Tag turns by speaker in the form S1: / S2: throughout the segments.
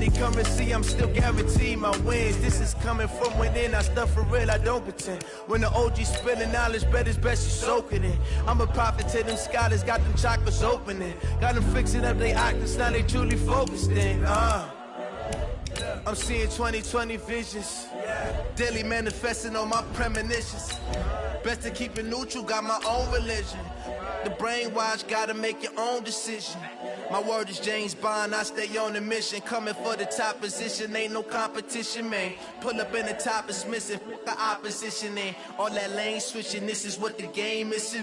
S1: money currency, I'm still guaranteed my wins. This is coming from within, I stuff for real, I don't pretend. When the OG spilling knowledge, bet it's best you soak it in. I'm a prophet to them scholars, got them chakras opening. Got them fixing up they octaves, now they truly focused in. I'm seeing 2020 visions, daily manifesting on my premonitions. Best to keep it neutral, got my own religion. The brainwash, gotta make your own decision. My word is James Bond, I stay on the mission. Coming for the top position, ain't no competition, man. Pull up in the top is missing, the opposition in. All that lane switching, this is what the game is.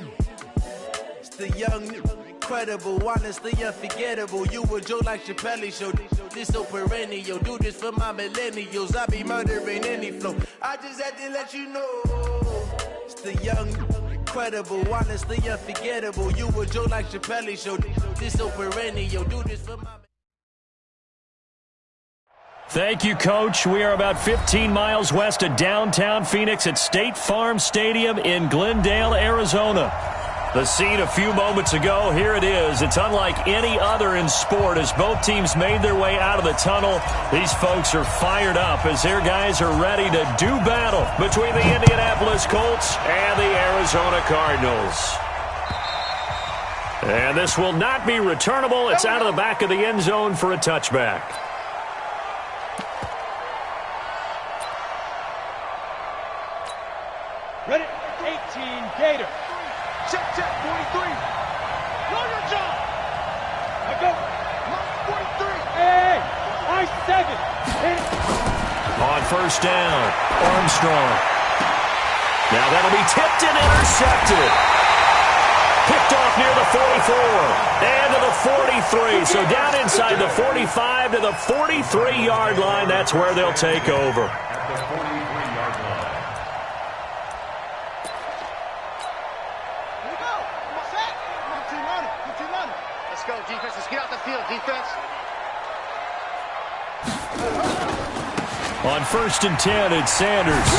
S1: It's the young, incredible, honestly unforgettable. You a joke like Chappelle show. This so perennial, do this for my millennials. I be murdering any flow. I just had to let you know. It's the young, incredible, honestly unforgettable. You a joke like Chappelle show. This so perennial, do this for my.
S2: Thank you, Coach. We are about 15 miles west of downtown Phoenix at State Farm Stadium in Glendale, Arizona. The scene a few moments ago, here it is. It's unlike any other in sport as both teams made their way out of the tunnel. These folks are fired up as their guys are ready to do battle between the Indianapolis Colts and the Arizona Cardinals. And this will not be returnable. It's out of the back of the end zone for a touchback.
S3: Ready, 18, Gator. Check, 43. Roll your jaw. I go. 43. Hey, I-7.
S2: On first down, Armstrong. Now that'll be tipped and intercepted. Picked off near the 44 and to the 43. So down inside the 45 to the 43-yard line. That's where they'll take over.
S4: At the 43-yard line.
S5: Let's go, defense. Let's get out the field, defense.
S2: On first and 10, it's Sanders.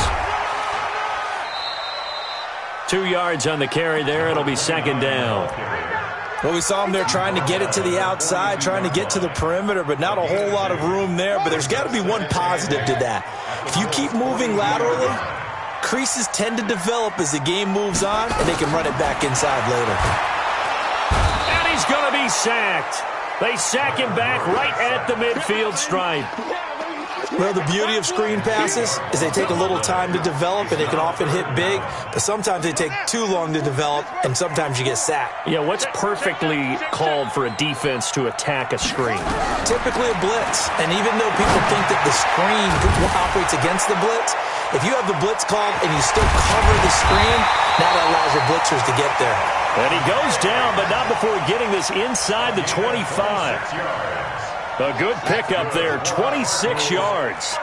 S2: 2 yards on the carry there. It'll be second down.
S6: Well, we saw him there trying to get it to the outside, trying to get to the perimeter, but not a whole lot of room there. But there's got to be one positive to that. If you keep moving laterally, creases tend to develop as the game moves on, and they can run it back inside later.
S2: He's going to be sacked. They sack him back right at the midfield stripe.
S6: Well, the beauty of screen passes is they take a little time to develop, and they can often hit big, but sometimes they take too long to develop, and sometimes you get sacked.
S2: Yeah, what's perfectly called for a defense to attack a screen?
S6: Typically a blitz, and even though people think that the screen operates against the blitz, if you have the blitz called and you still cover the screen, that allows your blitzers to get there.
S2: And he goes down, but not before getting this inside the 25. A good pickup there, 26 yards.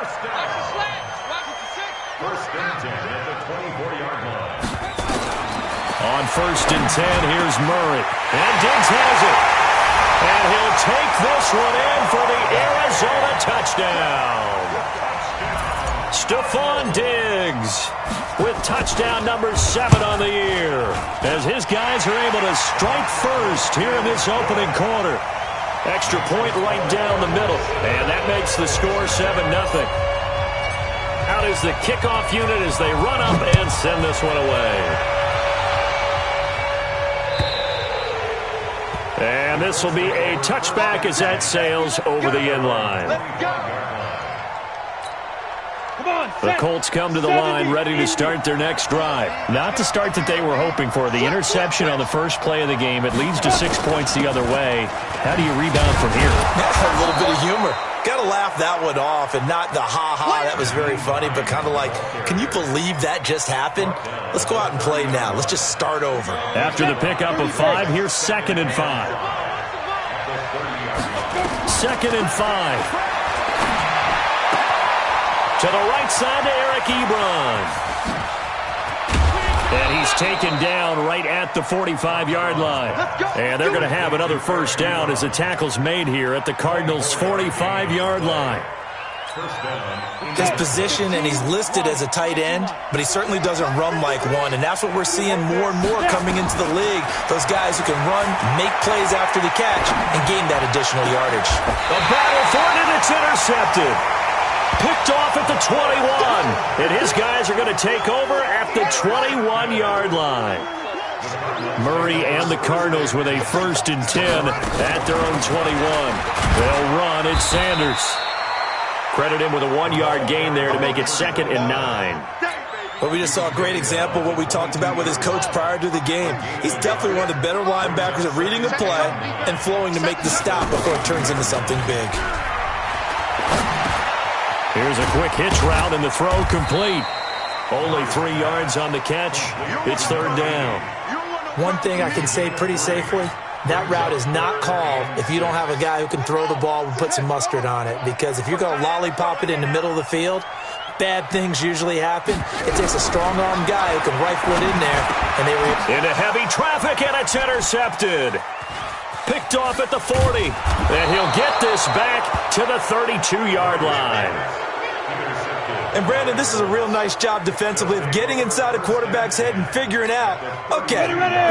S4: First and 10 at the 24-yard line.
S2: On first and 10, here's Murray. And Diggs has it. And he'll take this one in for the Arizona touchdown. Stephon Diggs with touchdown number 7 on the year as his guys are able to strike first here in this opening quarter. Extra point right down the middle, and that makes the score 7-0. Out is the kickoff unit as they run up and send this one away. And this will be a touchback as that sails over the end line. The Colts come to the line ready to start their next drive. Not the start that they were hoping for. The interception on the first play of the game. It leads to 6 points the other way. How do you rebound from here?
S6: A little bit of humor. Got to laugh that one off and not the ha-ha, that was very funny, but kind of like, can you believe that just happened? Let's go out and play now. Let's just start over.
S2: After the pickup of 5, here's 2nd and 5. 2nd and 5. To the right side to Eric Ebron. And he's taken down right at the 45-yard line. And they're going to have another first down as the tackle's made here at the Cardinals' 45-yard line.
S6: his position, and he's listed as a tight end, but he certainly doesn't run like one, and that's what we're seeing more and more coming into the league. Those guys who can run, make plays after the catch, and gain that additional yardage.
S2: The battle for it, and it's intercepted. Picked off at the 21, and his guys are going to take over at the 21-yard line. Murray and the Cardinals with a 1st and 10 at their own 21. They'll run. It's Sanders. Credit him with a 1-yard gain there to make it 2nd and 9.
S6: Well, we just saw a great example of what we talked about with his coach prior to the game. He's definitely one of the better linebackers at reading a play and flowing to make the stop before it turns into something big.
S2: Here's a quick hitch route, and the throw complete. Only 3 yards on the catch. It's 3rd down.
S6: One thing I can say pretty safely, that route is not called if you don't have a guy who can throw the ball and put some mustard on it. Because if you're going to lollipop it in the middle of the field, bad things usually happen. It takes a strong-arm guy who can rifle it in there. And they were
S2: into heavy traffic, and it's intercepted. Picked off at the 40. And he'll get this back to the 32-yard line.
S6: And, Brandon, this is a real nice job defensively of getting inside a quarterback's head and figuring out, okay,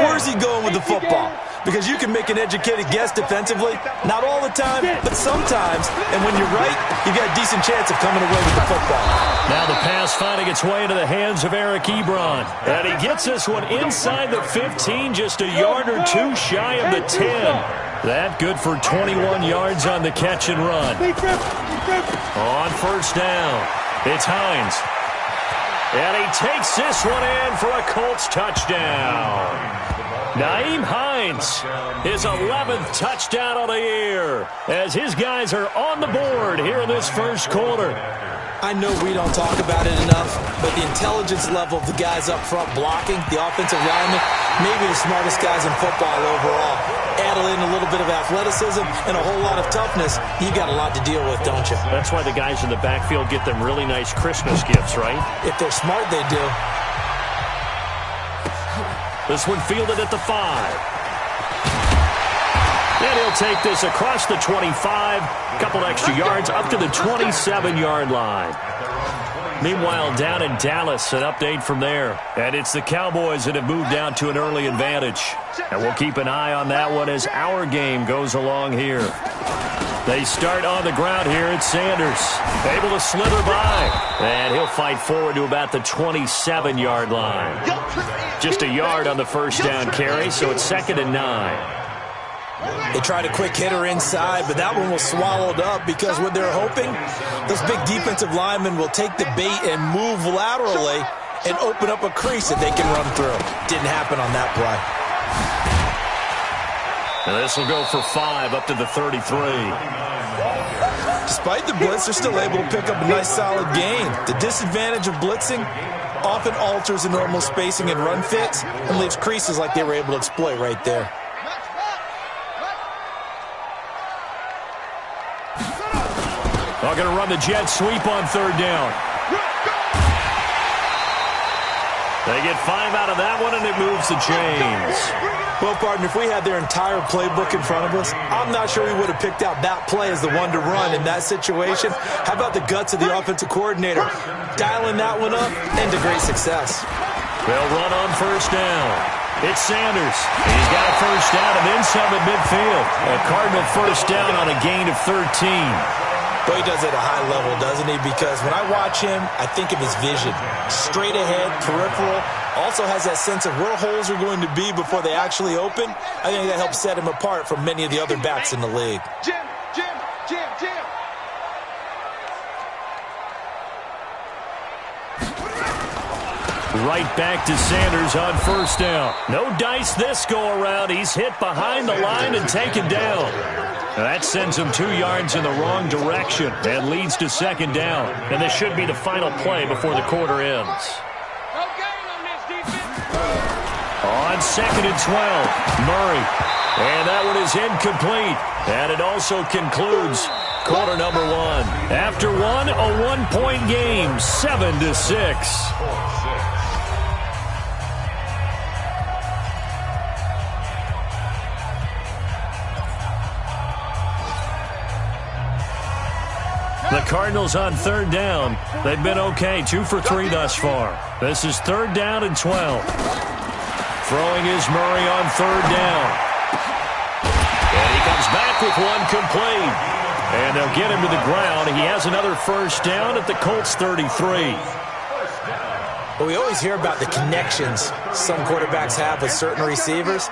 S6: where's he going with the football? Because you can make an educated guess defensively, not all the time, but sometimes. And when you're right, you got a decent chance of coming away with the football.
S2: Now the pass finding its way into the hands of Eric Ebron. And he gets this one inside the 15, just a yard or 2 shy of the 10. That good for 21 yards on the catch and run. On 1st down. It's Hines. And he takes this one in for a Colts touchdown. Nyheim Hines, his 11th touchdown of the year, as his guys are on the board here in this 1st quarter.
S6: I know we don't talk about it enough, but the intelligence level of the guys up front blocking, the offensive linemen, maybe the smartest guys in football overall. Add in a little bit of athleticism and a whole lot of toughness, you got a lot to deal with, don't you?
S2: That's why the guys in the backfield get them really nice Christmas gifts, right?
S6: If they're smart, they do.
S2: This one fielded at the 5. And he'll take this across the 25, couple extra yards up to the 27-yard line. Meanwhile, down in Dallas, an update from there. And it's the Cowboys that have moved down to an early advantage. And we'll keep an eye on that one as our game goes along here. They start on the ground here. It's Sanders, able to slither by. And he'll fight forward to about the 27-yard line. Just a yard on the 1st down carry, so it's 2nd and 9.
S6: They tried a quick hitter inside, but that one was swallowed up because what they're hoping, those big defensive linemen will take the bait and move laterally and open up a crease that they can run through. Didn't happen on that play.
S2: And this will go for 5 up to the 33.
S6: Despite the blitz, they're still able to pick up a nice solid gain. The disadvantage of blitzing often alters the normal spacing and run fits and leaves creases like they were able to exploit right there.
S2: They're going to run the jet sweep on 3rd down. They get 5 out of that one, and it moves the chains.
S6: Well, partner, if we had their entire playbook in front of us, I'm not sure we would have picked out that play as the one to run in that situation. How about the guts of the offensive coordinator? Dialing that one up into great success.
S2: They'll run on 1st down. It's Sanders. He's got a 1st down and then some at midfield. A Cardinal 1st down on a gain of 13.
S6: Well, he does it at a high level, doesn't he? Because when I watch him, I think of his vision. Straight ahead, peripheral. Also has that sense of where holes are going to be before they actually open. I think that helps set him apart from many of the other backs in the league.
S3: Jim.
S2: Right back to Sanders on 1st down. No dice this go-around. He's hit behind the line and taken down. That sends him 2 yards in the wrong direction and leads to 2nd down. And this should be the final play before the quarter ends. On 2nd and 12, Murray. And that one is incomplete. And it also concludes quarter number 1. After one, a 1-point game, 7-6. The Cardinals on third down. They've been okay, 2 for 3 thus far. This is 3rd down and 12. Throwing is Murray on 3rd down. And he comes back with one complete. And they'll get him to the ground. He has another 1st down at the Colts 33.
S6: Well, we always hear about the connections some quarterbacks have with certain receivers.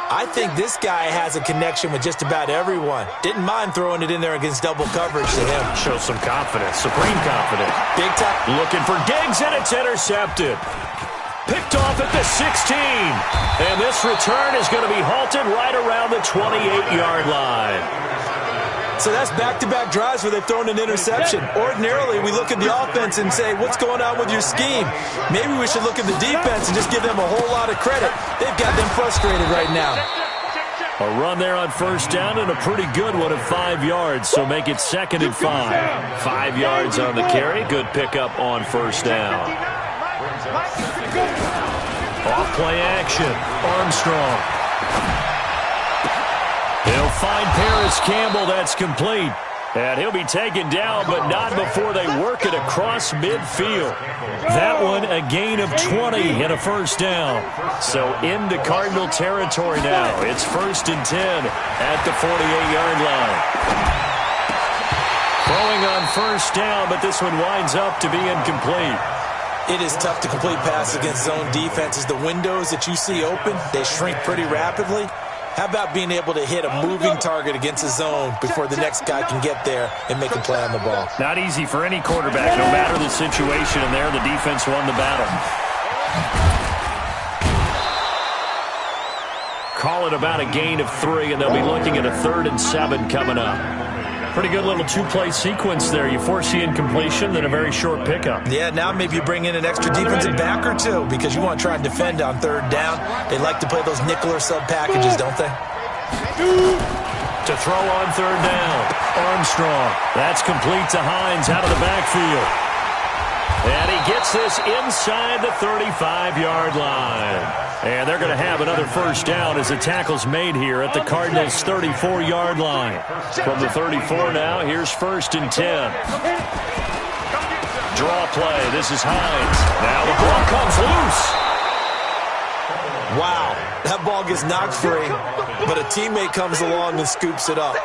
S6: I think this guy has a connection with just about everyone. Didn't mind throwing it in there against double coverage to him.
S2: Shows some confidence, supreme confidence.
S6: Big time.
S2: Looking for Diggs, and it's intercepted. Picked off at the 16. And this return is going to be halted right around the 28-yard line.
S6: So that's back-to-back drives where they've thrown an interception. Ordinarily, we look at the offense and say, what's going on with your scheme? Maybe we should look at the defense and just give them a whole lot of credit. They've got them frustrated right now.
S2: A run there on 1st down and a pretty good one of 5 yards, so make it 2nd and 5. 5 yards on the carry. Good pickup on 1st down. Off-play action. Armstrong. He'll find Paris Campbell. That's complete. And he'll be taken down, but not before they work it across midfield. That one, a gain of 20 and a 1st down. So into Cardinal territory now. It's 1st and 10 at the 48-yard line. Throwing on 1st down, but this one winds up to be incomplete.
S6: It is tough to complete passes against zone defenses. The windows that you see open, they shrink pretty rapidly. How about being able to hit a moving target against a zone before the next guy can get there and make a play on the ball?
S2: Not easy for any quarterback, no matter the situation, and there the defense won the battle. Call it about a gain of 3, and they'll be looking at a 3rd and 7 coming up. Pretty good little 2-play sequence there. You force the incompletion, then a very short pickup.
S6: Yeah, now maybe you bring in an extra defensive back or 2 because you want to try and defend on 3rd down. They like to play those nickel or sub packages, don't they?
S2: To throw on 3rd down. Armstrong. That's complete to Hines out of the backfield. And he gets this inside the 35-yard line. And they're going to have another 1st down as the tackle's made here at the Cardinals' 34-yard line. From the 34 now, here's 1st and 10. Draw play. This is Hines. Now the ball comes loose.
S6: Wow, that ball gets knocked free, but a teammate comes along and scoops it up.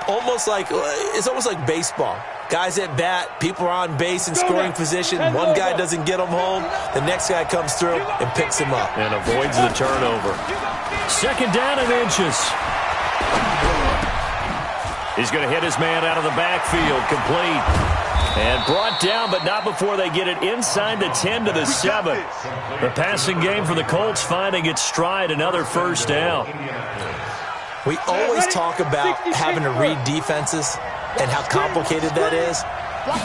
S6: It's almost like baseball. Guys at bat, people are on base in scoring position. One guy doesn't get him home. The next guy comes through and picks him up.
S2: And avoids the turnover. 2nd down and inches. He's going to hit his man out of the backfield. Complete. And brought down, but not before they get it inside the 10 to the 7. The passing game for the Colts finding its stride. Another 1st down.
S6: We always talk about having to read defenses and how complicated that is.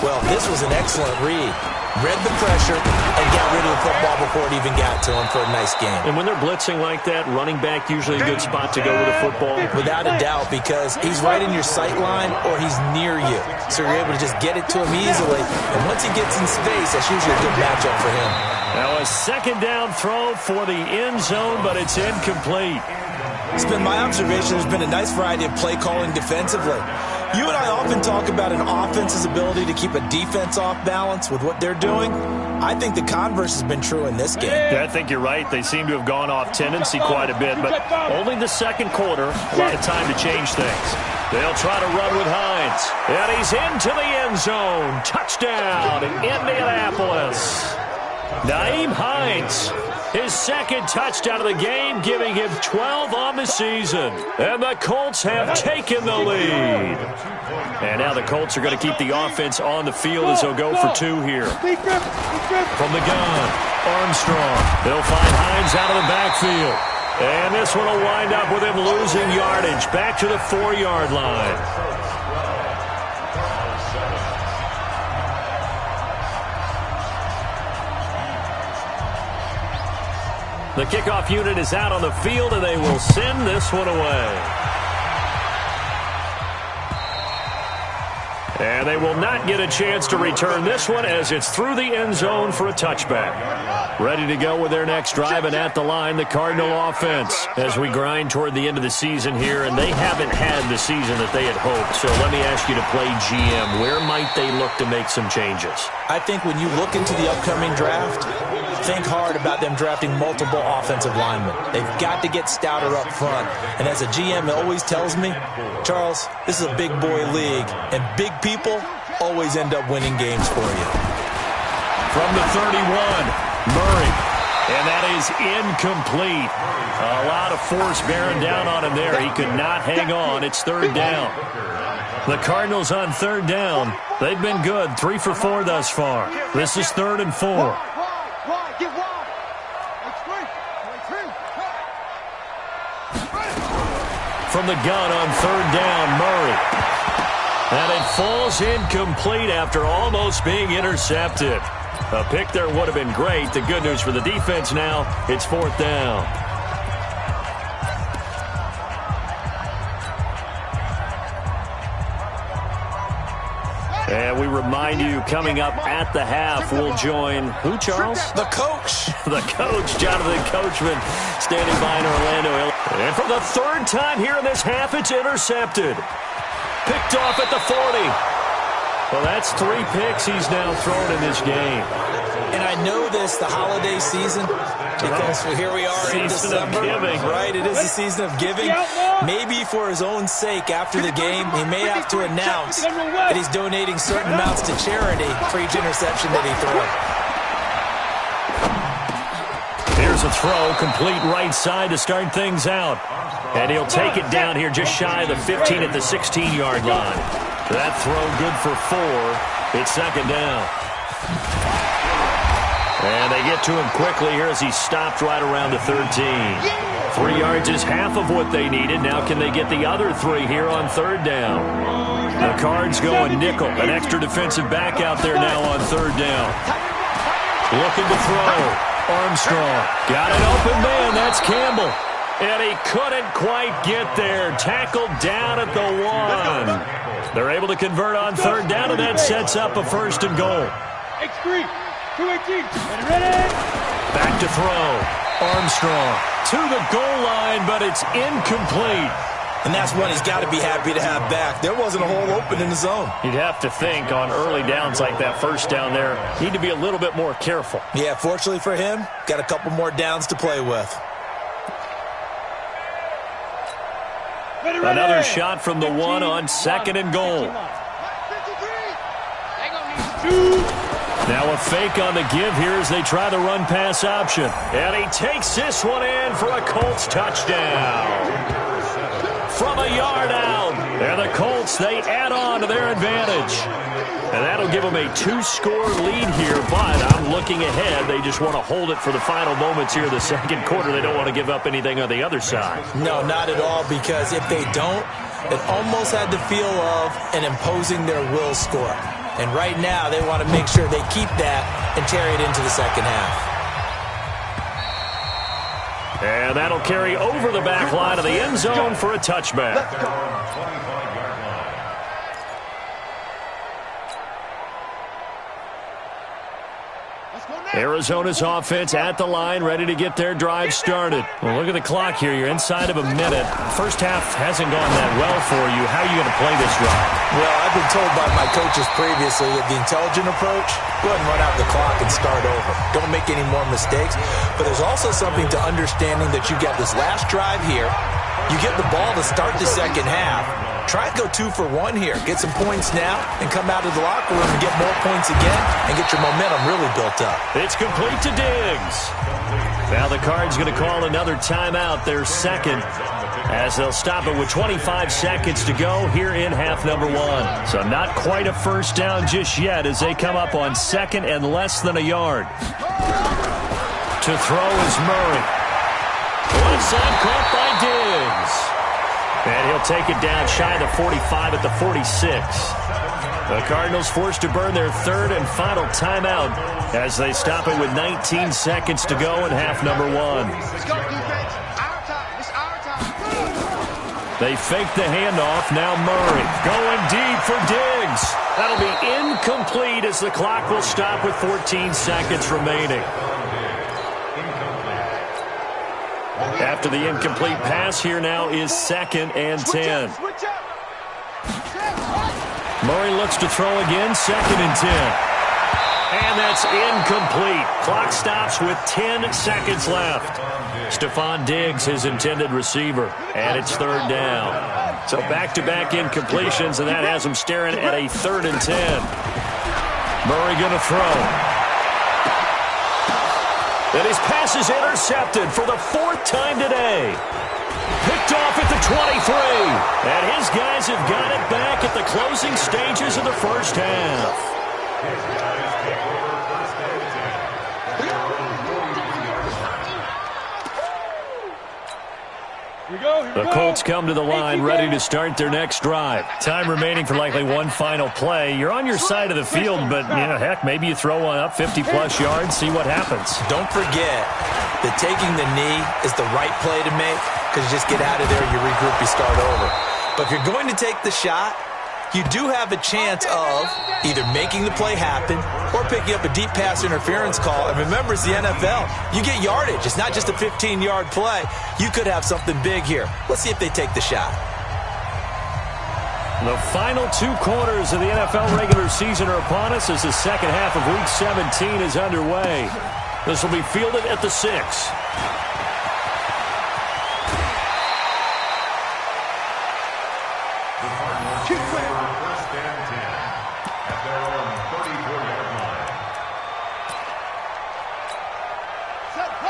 S6: Well, this was an excellent read. Read the pressure and got rid of the football before it even got to him for a nice game.
S2: And when they're blitzing like that, running back usually a good spot to go with the football.
S6: Without a doubt, because he's right in your sight line or he's near you. So you're able to just get it to him easily. And once he gets in space, that's usually a good matchup for him.
S2: Now a 2nd down throw for the end zone, but it's incomplete.
S6: It's been my observation there's been a nice variety of play calling defensively. You and I often talk about an offense's ability to keep a defense off balance with what they're doing. I think the converse has been true in this game.
S2: Yeah, I think you're right. They seem to have gone off tendency quite a bit, but only the 2nd quarter, a lot of time to change things. They'll try to run with Hines. And he's into the end zone. Touchdown in Indianapolis. Nyheim Hines, his 2nd touchdown of the game, giving him 12 on the season. And the Colts have taken the lead. And now the Colts are going to keep the offense on the field as they'll go for 2 here. From the gun, Armstrong. They'll find Hines out of the backfield. And this one will wind up with him losing yardage back to the 4-yard line. The kickoff unit is out on the field, and they will send this one away. And they will not get a chance to return this one as it's through the end zone for a touchback. Ready to go with their next drive, and at the line, the Cardinal offense. As we grind toward the end of the season here, and they haven't had the season that they had hoped. So let me ask you to play GM. Where might they look to make some changes?
S6: I think when you look into the upcoming draft, think hard about them drafting multiple offensive linemen. They've got to get stouter up front. And as a GM always tells me, Charles, this is a big boy league, and big people always end up winning games for you.
S2: From the 31, Murray. And that is incomplete. A lot of force bearing down on him there. He could not hang on. It's third down. The Cardinals on third down. They've been good. 3 for 4 thus far. This is 3rd and 4. From the gun on third down, Murray. And it falls incomplete after almost being intercepted. A pick there would have been great. The good news for the defense now, it's 4th down. And we remind you, coming up at the half, we'll join who, Charles?
S6: The coach.
S2: The coach, Jonathan Coachman, standing by in Orlando. And for the 3rd time here in this half, it's intercepted. Picked off at the 40. Well, that's 3 picks he's now thrown in this game.
S6: And I know this, the holiday season, because here we are in December. Giving. Right, it is the season of giving. Maybe for his own sake, after the game, he may have to announce that he's donating certain amounts to charity for each interception that he throws.
S2: Here's a throw, complete right side to start things out. And he'll take it down here just shy of the 15 at the 16-yard line. That throw good for 4. It's 2nd down. And they get to him quickly here as he stopped right around the 13. 3 yards is half of what they needed. Now can they get the other 3 here on 3rd down? The Cards going nickel. An extra defensive back out there now on 3rd down. Looking to throw. Armstrong. Got an open man. That's Campbell. And he couldn't quite get there. Tackled down at the 1. They're able to convert on 3rd down, and that sets up a 1st and goal.
S3: X3, 218, ready?
S2: Back to throw. Armstrong to the goal line, but it's incomplete.
S6: And that's one he's got to be happy to have back. There wasn't a hole open in the zone.
S2: You'd have to think on early downs like that, 1st down there, need to be a little bit more careful.
S6: Yeah, fortunately for him, got a couple more downs to play with.
S2: Another shot from the 1 on 2nd and goal. Now a fake on the give here as they try the run-pass option. And he takes this one in for a Colts touchdown. From a yard out. And the Colts, they add on to their advantage. And that'll give them a 2-score lead here, but I'm looking ahead. They just want to hold it for the final moments here of the 2nd quarter. They don't want to give up anything on the other side.
S6: No, not at all, because if they don't, it almost had the feel of an imposing their will score. And right now, they want to make sure they keep that and carry it into the 2nd half.
S2: And that'll carry over the back line of the end zone for a touchback. Arizona's offense at the line, ready to get their drive started. Well, look at the clock here. You're inside of a minute. First half hasn't gone that well for you. How are you going to play this drive?
S6: Well, I've been told by my coaches previously that the intelligent approach, go ahead and run out the clock and start over. Don't make any more mistakes. But there's also something to understanding that you got this last drive here. You get the ball to start the 2nd half. Try and go 2 for 1 here. Get some points now and come out of the locker room and get more points again and get your momentum really built up.
S2: It's complete to Diggs. Now the Cards going to call another timeout, their 2nd, as they'll stop it with 25 seconds to go here in half number 1. So not quite a 1st down just yet as they come up on 2nd and less than a yard. To throw is Murray. One side caught by Diggs. And he'll take it down shy of the 45 at the 46. The Cardinals forced to burn their 3rd and final timeout as they stop it with 19 seconds to go in half number 1.
S5: Let's go, defense. Our time. It's our time.
S2: They fake the handoff. Now Murray going deep for Diggs. That'll be incomplete as the clock will stop with 14 seconds remaining. After the incomplete pass, here now is 2nd and 10. Murray looks to throw again, 2nd and 10. And that's incomplete. Clock stops with 10 seconds left. Stephon Diggs, his intended receiver, and it's 3rd down. So back-to-back incompletions, and that has him staring at a 3rd and 10. Murray going to throw. And his pass is intercepted for the 4th time today. Picked off at the 23. And his guys have got it back at the closing stages of the first half. The Colts come to the line ready to start their next drive. Time remaining for likely one final play. You're on your side of the field, but, heck, maybe you throw one up 50-plus yards, see what happens.
S6: Don't forget that taking the knee is the right play to make because you just get out of there, you regroup, you start over. But if you're going to take the shot, you do have a chance of either making the play happen or picking up a deep pass interference call. And remember, it's the NFL. You get yardage. It's not just a 15-yard play. You could have something big here. Let's see if they take the shot.
S2: The final 2 quarters of the NFL regular season are upon us as the second half of Week 17 is underway. This will be fielded at the 6.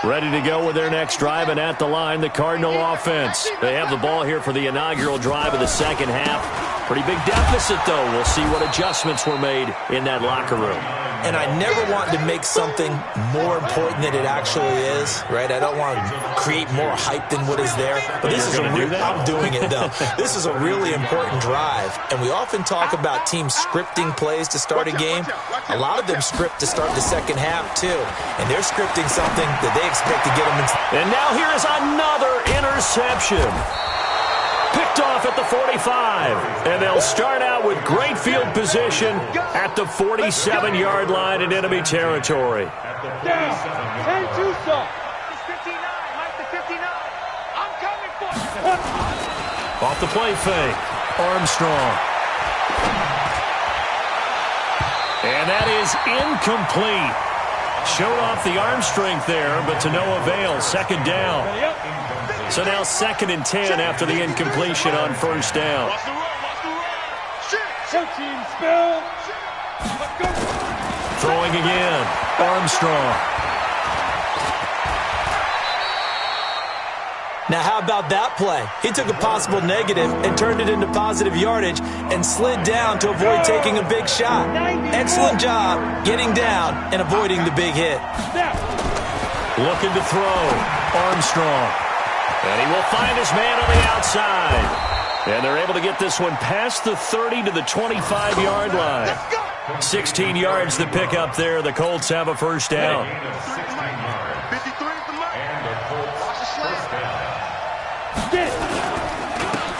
S2: Ready to go with their next drive, and at the line, the Cardinal offense. They have the ball here for the inaugural drive of the second half. Pretty big deficit, though. We'll see what adjustments were made in that locker room.
S6: And I never want to make something more important than it actually is, right? I don't want to create more hype than what is there. But this is I'm doing it, though. This is a really important drive. And we often talk about teams scripting plays to start a game. A lot of them script to start the second half, too. And they're scripting something that they expect to get them into.
S2: And now here is another interception. Picked off at the 45. And they'll start out with great field position at the 47-yard line in enemy territory.
S3: Down. 10 Tucson.
S5: It's 59. Mike the 59. I'm coming for you.
S2: Off the play fake. Armstrong. And that is incomplete. Showed off the arm strength there, but to no avail. 2nd down. So now 2nd and 10 after the incompletion on 1st down. Throwing again. Armstrong.
S6: Now, how about that play? He took a possible negative and turned it into positive yardage and slid down to avoid taking a big shot. Excellent job getting down and avoiding the big hit.
S2: Looking to throw. Armstrong. And he will find his man on the outside. And they're able to get this one past the 30 to the 25-yard line. 16 yards to pick up there. The Colts have a 1st down.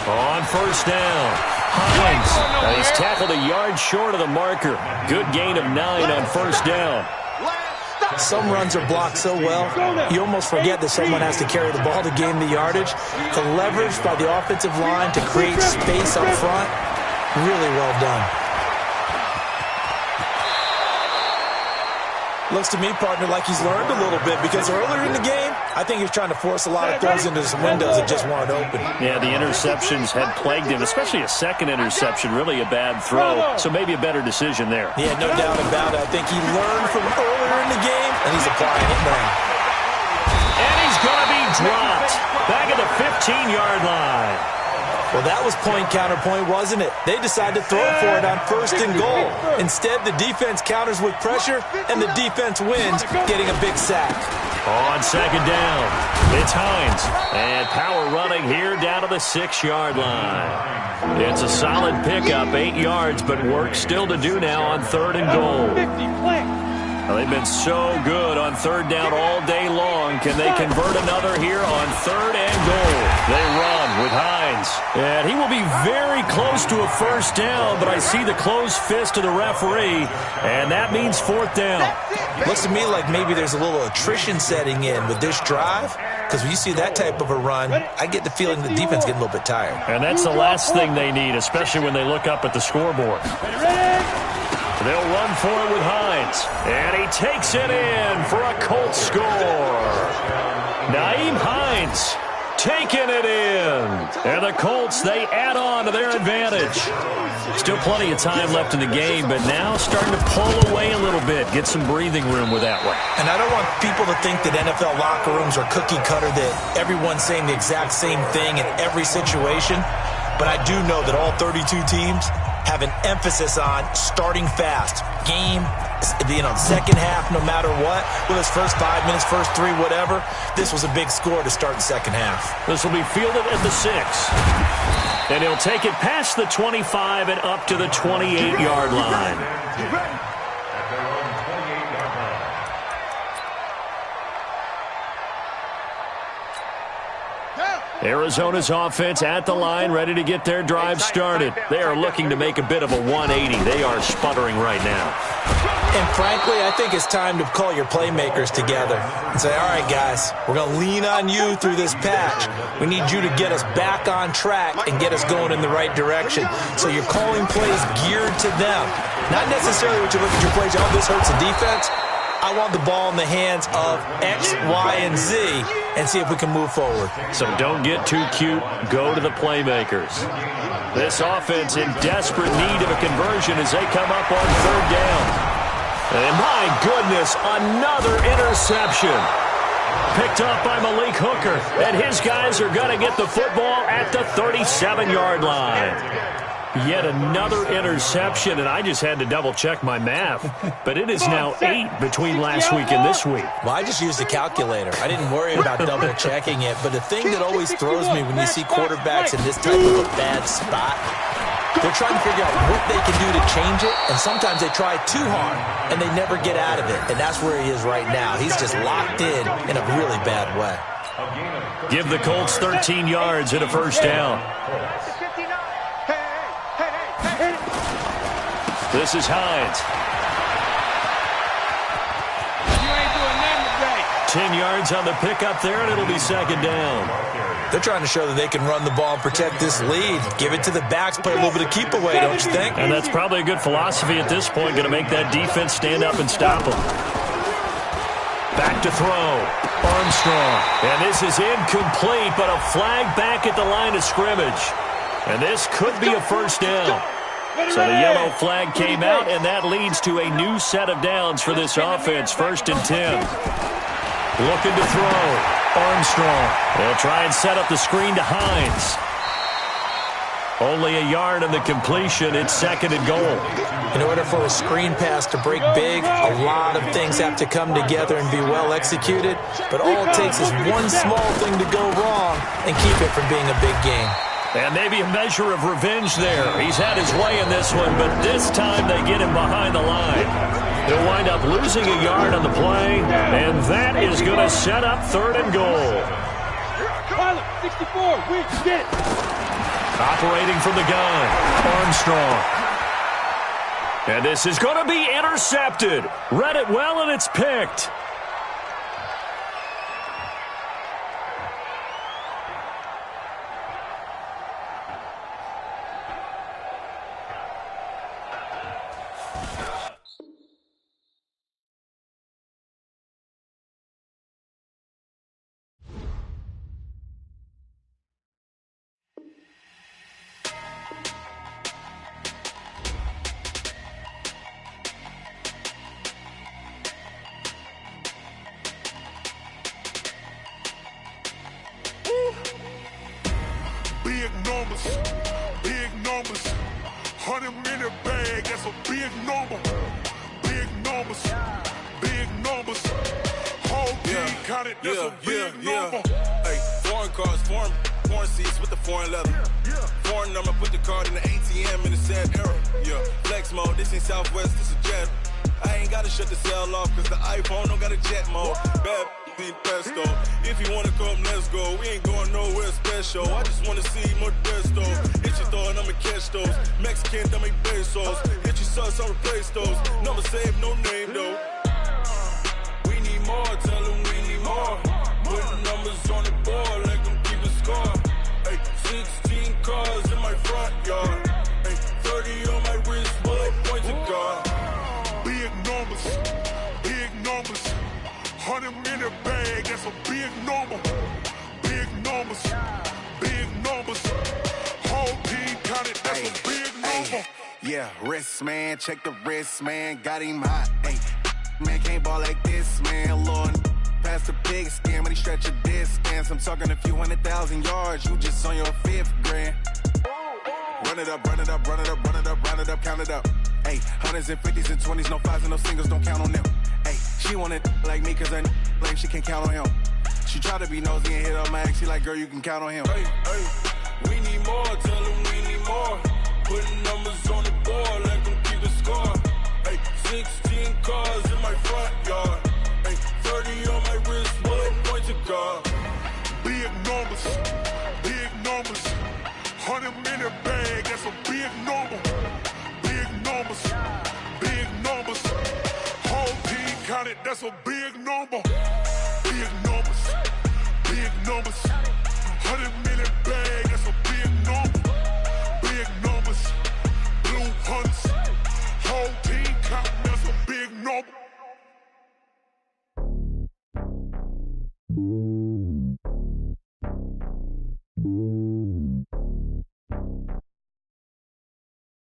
S2: On 1st down, Hines. And he's tackled a yard short of the marker. Good gain of 9 on 1st down.
S6: Some runs are blocked so well, you almost forget that someone has to carry the ball to gain the yardage. The leverage by the offensive line to create space up front, really well done. Looks to me, partner, like he's learned a little bit because earlier in the game, I think he was trying to force a lot of throws into some windows that just weren't open.
S2: Yeah, the interceptions had plagued him, especially a 2nd interception, really a bad throw. So maybe a better decision there.
S6: Yeah, no doubt about it. I think he learned from earlier in the game, and he's applying it now.
S2: And he's going to be dropped back at the 15-yard line.
S6: Well, that was point counterpoint, wasn't it? They decided to throw for it on 1st and goal. Instead, the defense counters with pressure, and the defense wins, getting a big sack.
S2: On 2nd down, it's Hines. And power running here down to the 6-yard line. It's a solid pickup, 8 yards, but work still to do now on 3rd and goal. Well, they've been so good on third down all day long. Can they convert another here on third and goal? They run with Hines. And he will be very close to a first down, but I see the closed fist of the referee, and that means fourth down.
S6: Looks to me like maybe there's a little attrition setting in with this drive, because when you see that type of a run, I get the feeling the defense getting a little bit tired.
S2: And that's the last thing they need, especially when they look up at the scoreboard. They'll run for it with Hines. And he takes it in for a Colts score. Nyheim Hines taking it in. And the Colts, they add on to their advantage. Still plenty of time left in the game, but now starting to pull away a little bit. Get some breathing room with that one.
S6: And I don't want people to think that NFL locker rooms are cookie cutter, that everyone's saying the exact same thing in every situation. But I do know that all 32 teams have an emphasis on starting fast. Game, second half, no matter what. Whether it's first 5 minutes, first 3, whatever. This was a big score to start the second half.
S2: This will be fielded at the 6. And he'll take it past the 25 and up to the 28-yard line. Arizona's offense at the line, ready to get their drive started. They are looking to make a bit of a 180. They are sputtering right now.
S6: And frankly, I think it's time to call your playmakers together and say, all right, guys, we're going to lean on you through this patch. We need you to get us back on track and get us going in the right direction. So you're calling plays geared to them. Not necessarily when you look at your plays, oh, this hurts the defense. I want the ball in the hands of X, Y, and Z and see if we can move forward.
S2: So don't get too cute. Go to the playmakers. This offense in desperate need of a conversion as they come up on third down. And my goodness, another interception. Picked up by Malik Hooker. And his guys are going to get the football at the 37-yard line. Yet another interception, and I just had to double-check my math. But it is now 8 between last week and this week.
S6: Well, I just used a calculator. I didn't worry about double-checking it. But the thing that always throws me when you see quarterbacks in this type of a bad spot, they're trying to figure out what they can do to change it, and sometimes they try too hard, and they never get out of it. And that's where he is right now. He's just locked in a really bad way.
S2: Give the Colts 13 yards and a first down. This is Hines.
S3: You ain't doing nothing today.
S2: 10 yards on the pickup there, and it'll be second down.
S6: They're trying to show that they can run the ball and protect this lead. Give it to the backs, play a little bit of keep away, don't you think?
S2: And that's probably a good philosophy at this point, going to make that defense stand up and stop them. Back to throw. Armstrong. And this is incomplete, but a flag back at the line of scrimmage. And this could be a first down. So the yellow flag came out, and that leads to a new set of downs for this offense. First and 10. Looking to throw. Armstrong. They'll try and set up the screen to Hines. Only a yard on the completion. It's second and goal.
S6: In order for a screen pass to break big, a lot of things have to come together and be well executed. But all it takes is one small thing to go wrong and keep it from being a big game.
S2: And maybe a measure of revenge there. He's had his way in this one, but this time they get him behind the line. He'll wind up losing a yard on the play, and that is going to set up third and goal.
S3: 64, we get it.
S2: Operating from the gun, Armstrong. And this is going to be intercepted. Read it well, and it's picked.
S7: Big numbers, 100-minute bag, that's a big number. Big numbers, whole team counted, that's a big number.
S8: Hey, foreign cars, foreign seats with the foreign leather. Foreign number, put the card in the ATM in the sad era. Yeah, flex mode, this ain't Southwest, this is Jet. I ain't gotta shut the cell off, cause the iPhone don't got a jet mode. Bad be pesto. If you wanna come, let's go. We ain't going nowhere special. I just wanna see more desto. Hit your thought, I'ma catch those. Mexican, I'ma make pesos. Hit your sus, I'll replace those. Number save, no name though. We need more, tell them we need more. Put numbers on the board, let them keep a score. Ay, 16 cars in my front yard. Ay, 30 on my wrist, bullet point to God.
S7: Big numbers, big numbers. 100 minute bag, that's a big number. Big numbers, big numbers. Whole team counted, that's a big number.
S9: Yeah, wrist man, check the wrist man, got him hot. Ay, man can't ball like this, man. Lord, past the pig skin when he stretch a distance. I'm talking a few 100,000 yards, you just on your 5th grand. Run it up, run it up, run it up, run it up, run it up, count it up. Ay, hundreds and 50s and 20s, no 5s and no singles, don't count on them. Ay, she want it like me cause her lame, she can't count on him. She try to be nosy and hit up my ex, she like, girl, you can count on him.
S8: Hey, hey, we need more, tell them we need more. Putting numbers on the board, let them keep the score. Hey, 16 cars in my front yard. Hey, 30 on my wrist, bullet point to God.
S7: Big numbers, big numbers. 100 minute bag, that's a big number. Big numbers, big numbers. Whole team counted, that's a big number. Big numbers, big numbers. 100 minute bag, that's a big number. Big numbers, blue hunts. Whole team counting, that's a big number.